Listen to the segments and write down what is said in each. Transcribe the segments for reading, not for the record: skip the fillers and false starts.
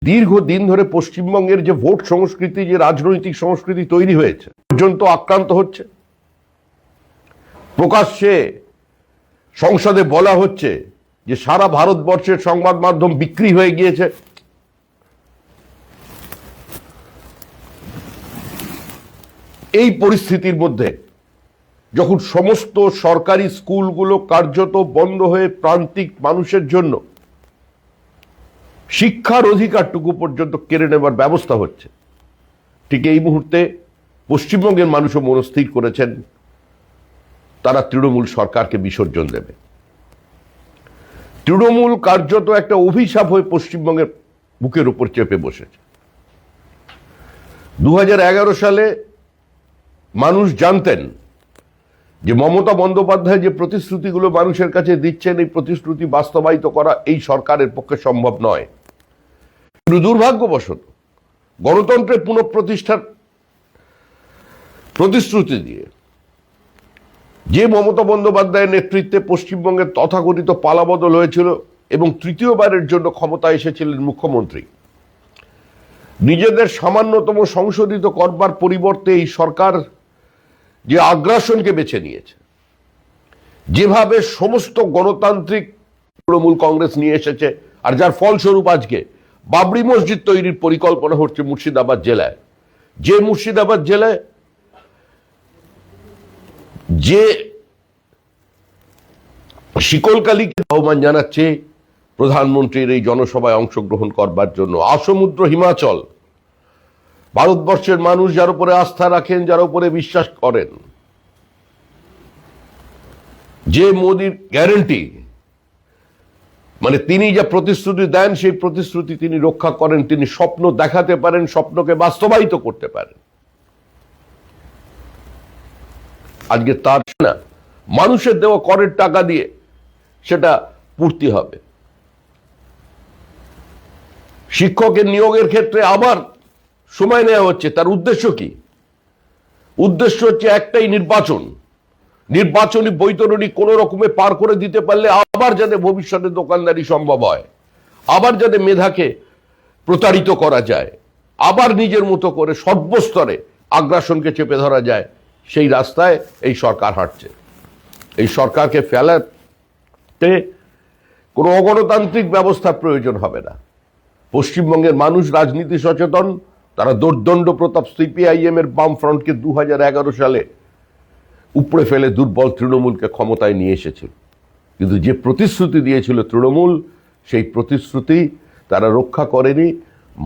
দীর্ঘদিন ধরে পশ্চিমবঙ্গের যে ভোট সংস্কৃতি, যে রাজনৈতিক সংস্কৃতি তৈরি হয়েছে, পর্যন্ত আক্রান্ত হচ্ছে। প্রকাশ্যে সংসদে বলা হচ্ছে যে সারা ভারতবর্ষের সংবাদ মাধ্যম বিক্রি হয়ে গিয়েছে। এই পরিস্থিতির মধ্যে যখন সমস্ত সরকারি স্কুলগুলো কার্যত বন্ধ হয়ে প্রান্তিক মানুষের জন্য শিক্ষার অধিকারটুকু পর্যন্ত কেড়ে নেবার ব্যবস্থা হচ্ছে, ঠিক এই মুহূর্তে পশ্চিমবঙ্গের মানুষও মনস্থির করেছেন তারা তৃণমূল সরকারকে বিসর্জন দেবে। তৃণমূল কার্যত একটা অভিশাপ হয়ে পশ্চিমবঙ্গের বুকের উপর চেপে বসেছে। 2011 সালে মানুষ জানতেন যে মমতা বন্দ্যোপাধ্যায় যে প্রতিশ্রুতিগুলো মানুষের কাছে দিচ্ছেন, এই প্রতিশ্রুতি বাস্তবায়িত করা এই সরকারের পক্ষে সম্ভব নয়। কিন্তু দুর্ভাগ্যবশত গণতন্ত্রের পুনঃপ্রতিষ্ঠার প্রতিশ্রুতি দিয়ে যে মমতা বন্দ্যোপাধ্যায়ের নেতৃত্বে পশ্চিমবঙ্গের তথাকথিত পালাবদল হয়েছিল এবং তৃতীয়বারের জন্য ক্ষমতায় এসেছিলেন মুখ্যমন্ত্রী, নিজেদের সামান্যতম সংশোধিত করবার পরিবর্তে এই সরকার যে আগ্রাসনকে বেছে নিয়েছে, যেভাবে সমস্ত গণতান্ত্রিক তৃণমূল কংগ্রেস নিয়ে এসেছে, আর যার ফলস্বরূপ আজকে বাবরি মসজিদ তৈরির পরিকল্পনা হচ্ছে মুর্শিদাবাদ জেলায়, যে মুর্শিদাবাদ জেলায় যে শিকলকালীকে আহ্বান জানাচ্ছে প্রধানমন্ত্রীর এই জনসভায় অংশগ্রহণ করবার জন্য। আসমুদ্র হিমাচল, ভারতবর্ষের মানুষ যার উপরে আস্থা রাখেন, যার উপরে বিশ্বাস করেন, যে মোদির গ্যারান্টি, মানে তিনি যা প্রতিশ্রুতি দেন সেই প্রতিশ্রুতি তিনি রক্ষা করেন, তিনি স্বপ্ন দেখাতে পারেন, স্বপ্নকে বাস্তবায়িত করতে পারেন। আজকে তার না মানুষের দেওয়া করের টাকা দিয়ে সেটা পূর্তি হবে। শিক্ষকের নিয়োগের ক্ষেত্রে আবার সময় নেওয়া হচ্ছে। তার উদ্দেশ্য কি? উদ্দেশ্য হচ্ছে একটাই, নির্বাচনী বৈতরণী কোনো রকমে পার করে দিতে পারলে আবার যাতে ভবিষ্যতে দোকানদারি সম্ভব হয়, আবার যাতে মেধাকে প্রতারিত করা যায়, আবার নিজের মতো করে সর্বস্তরে আগ্রাসনকে চেপে ধরা যায়, সেই রাস্তায় এই সরকার হাঁটছে। এই সরকারকে ফেলাতে কোনো অগণতান্ত্রিক ব্যবস্থার প্রয়োজন হবে না। পশ্চিমবঙ্গের মানুষ রাজনীতি সচেতন, তারা দোর্দণ্ড প্রতাপ সিপিআইএম এর বাম ফ্রন্টকে 2011 সালে উপড়ে ফেলে দুর্বল তৃণমূলকে ক্ষমতায় নিয়ে এসেছিল। কিন্তু যে প্রতিশ্রুতি দিয়েছিল তৃণমূল, সেই প্রতিশ্রুতি তারা রক্ষা করেনি।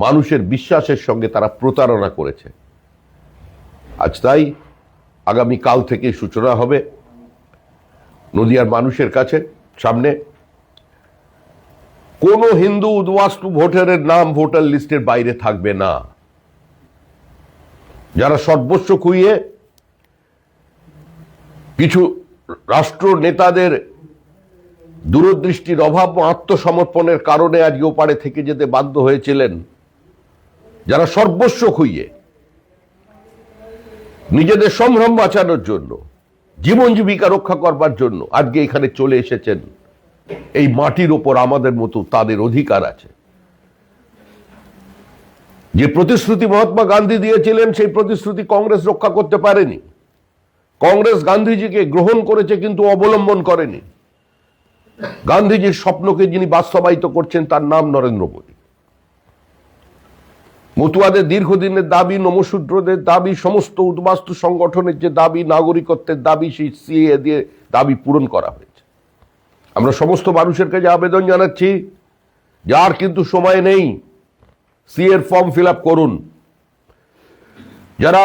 মানুষের বিশ্বাসের সঙ্গে তারা প্রতারণা করেছে। আজ তাই আগামী কাল থেকে সূচনা হবে নদিয়ার মানুষের কাছে সামনে, কোন হিন্দু উদ্বাস্তু ভোটারের নাম ভোটার লিস্টের বাইরে থাকবে না। যারা সর্বস্ব খুইয়ে কিছু রাষ্ট্র নেতাদের দূরদৃষ্টির অভাব ও আত্মসমর্পণের কারণে আজকে ওপারে থেকে যেতে বাধ্য হয়েছিলেন, যারা সর্বস্ব খুইয়ে নিজেদের সম্ভ্রম বাঁচানোর জন্য, জীবন জীবিকা রক্ষা করবার জন্য আজকে এখানে চলে এসেছেন, এই মাটির ওপর আমাদের মতো তাদের অধিকার আছে। যে প্রতিশ্রুতি মহাত্মা গান্ধী দিয়েছিলেন, সেই প্রতিশ্রুতি কংগ্রেস রক্ষা করতে পারেনি। কংগ্রেস গান্ধীজিকে গ্রহণ করেছে কিন্তু অবলম্বন করেনি। গান্ধীজির স্বপ্নকে যিনি বাস্তবায়িত করছেন তার নাম নরেন্দ্র মোদী। মতুয়াদের দীর্ঘদিনের দাবি, নমশূদ্রদের দাবি, সমস্ত উদ্বাস্তু সংগঠনের যে দাবি, নাগরিকত্বের দাবি, সেই সিএএ দিয়ে দাবি পূরণ করা হয়েছে। আমরা সমস্ত মানুষের কাছে আবেদন জানাচ্ছি, যার কিন্তু সময় নেই, সিএর ফর্ম ফিল আপ করুন। যারা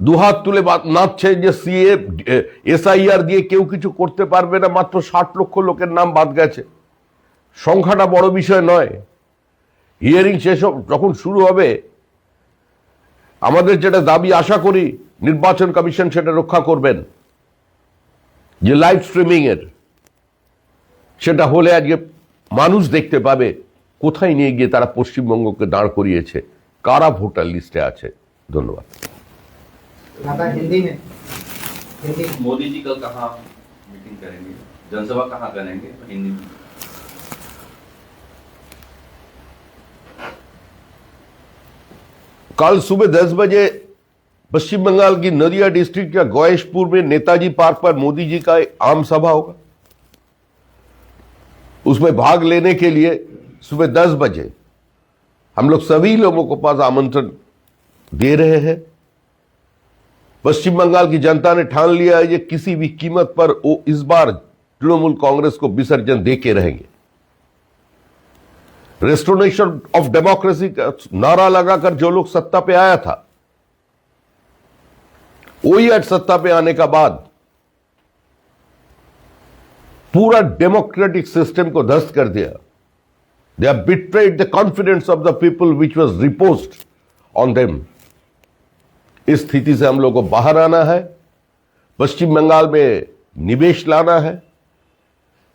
দুহাত তুলে নাচছে যে সিএ এসআইআর দিয়ে কেউ কিছু করতে পারবে না, মাত্র 60 লক্ষ লোকের নাম বাদ গেছে, সংখ্যাটা বড় বিষয় নয়। হিয়ারিং সেসব যখন শুরু হবে, আমাদের যেটা দাবি আশা করি নির্বাচন কমিশন সেটা রক্ষা করবেন, যে লাইভ স্ট্রিমিং এর, সেটা হলে আজকে মানুষ দেখতে পাবে কোথায় নিয়ে গিয়ে তারা পশ্চিমবঙ্গকে দাঁড় করিয়েছে, কারা ভোটার লিস্টে আছে। ধন্যবাদ। मोदी जी कल कहाँ मीटिंग करेंगे, जनसभा कहाँ करेंगे? हिंदी में कल सुबह 10 बजे पश्चिम बंगाल की नदिया डिस्ट्रिक्ट या गौएशपुर में नेताजी पार्क पर मोदी जी का एक आम सभा होगा। उसमें भाग लेने के लिए सुबह 10 बजे हम लोग सभी लोगों को पास आमंत्रण दे रहे हैं। पश्चिम बंगाल की जनता ने ठान लिया है ये किसी भी कीमत पर वो इस बार तृणमूल कांग्रेस को विसर्जन दे के रहेंगे। रेस्टोरेशन ऑफ डेमोक्रेसी का नारा लगाकर जो लोग सत्ता पे आया था, वही आज सत्ता पे आने का बाद पूरा डेमोक्रेटिक सिस्टम को ध्वस्त कर दिया। They have betrayed the confidence of the people which was reposed on them. इस स्थिति से हम लोग को बाहर आना है, पश्चिम बंगाल में निवेश लाना है।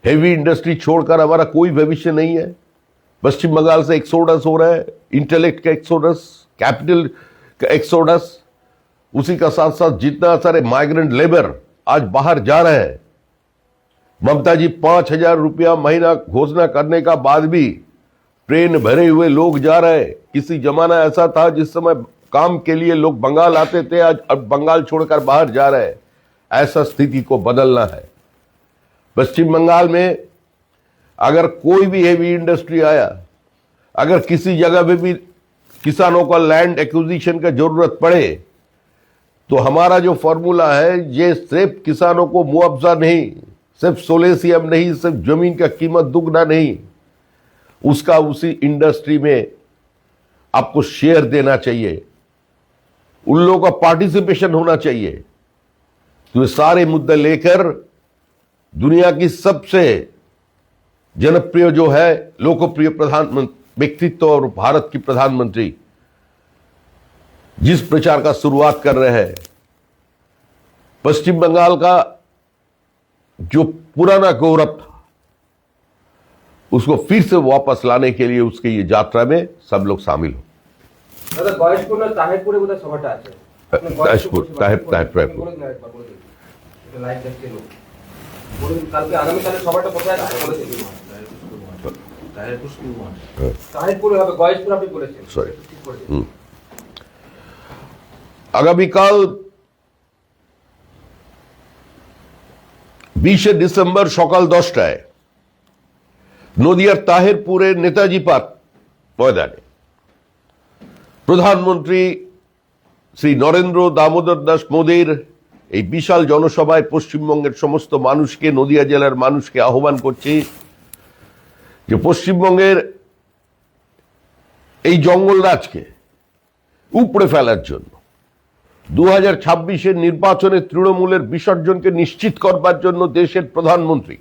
हेवी इंडस्ट्री छोड़कर हमारा कोई भविष्य नहीं है। पश्चिम बंगाल से एक्सोडस हो रहा है, इंटेलेक्ट का एक्सोडस, कैपिटल का एक्सोडस, उसी का साथ साथ जितना सारे माइग्रेंट लेबर आज बाहर जा रहे हैं। ममता जी 5,000 रुपया महीना घोषणा करने का बाद भी ट्रेन भरे हुए लोग जा रहे हैं। किसी जमाना ऐसा था जिस समय काम के लिए लोग बंगाल आते थे, आज अब बंगाल छोड़कर बाहर जा रहे हैं। ऐसा स्थिति को बदलना है। पश्चिम बंगाल में अगर कोई भी हेवी इंडस्ट्री आया, अगर किसी जगह पे भी किसानों का लैंड एक्विजिशन का जरूरत पड़े, तो हमारा जो फॉर्मूला है ये सिर्फ किसानों को मुआवजा नहीं, सिर्फ सोलेसियम नहीं, सिर्फ जमीन का कीमत दुगना नहीं, उसका उसी इंडस्ट्री में आपको शेयर देना चाहिए, उन लोगों का पार्टिसिपेशन होना चाहिए। तो ये सारे मुद्दे लेकर दुनिया की सबसे जनप्रिय जो है लोकप्रिय प्रधानमंत्री व्यक्तित्व और भारत की प्रधानमंत्री जिस प्रचार का शुरुआत कर रहे हैं, पश्चिम बंगाल का जो पुराना गौरव था उसको फिर से वापस लाने के लिए उसके ये यात्रा में सब लोग शामिल हो। দাদা গয়েশপুর না তাহেরপুরে বোধহয় সভাটা আছে। আপনি তাহেরপুর, তাহেরপুর। এটা লাইভ দেখতে লোক বলুন কালকে আগামীকালের সভাটা কোথায় আছে বলেছেন? তাহেরপুরে হবে, গয়েশপুর আপনি বলেছেন। সরি, ঠিক করেছেন। আগামীকাল 20 ডিসেম্বর সকাল 10টায় নদিয়ার তাহেরপুরের নেতাজি পার্ক ময়দানে প্রধানমন্ত্রী শ্রী নরেন্দ্র দামোদর দাস মোদীর এই বিশাল জনসভায় পশ্চিমবঙ্গের সমস্ত মানুষকে, নদিয়া জেলার মানুষকে আহ্বান করছি যে পশ্চিমবঙ্গের এই জঙ্গলরাজকে উপড়ে ফেলার জন্য 2026-এর নির্বাচনে তৃণমূলের বিসর্জনকে নিশ্চিত করবার জন্য দেশের প্রধানমন্ত্রী